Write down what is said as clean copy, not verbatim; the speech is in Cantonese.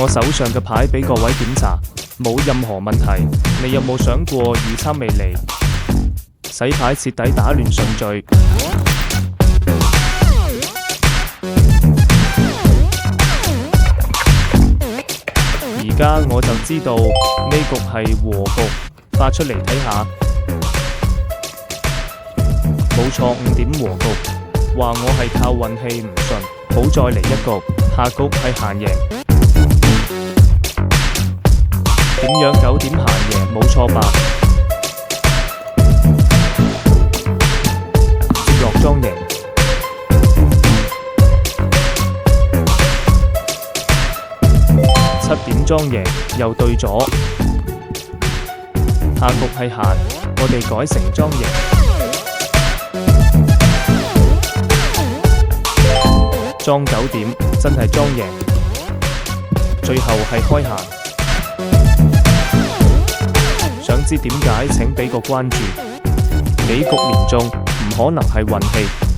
我手上嘅牌俾各位檢查，冇任何問題。你有冇想過預測未嚟？洗牌徹底打亂順序。而家我就知道呢局係和局，發出嚟睇下。冇錯，5點和局。話我係靠運氣唔順，好再嚟一局，下局係閒贏。點樣9點閒贏？冇錯吧？接落莊贏。7點莊贏，又對咗。下局係閒，我哋改成莊贏。莊9點，真係莊贏。最後係開閒。想知點解？請俾個關注。幾局連中，唔可能係運氣。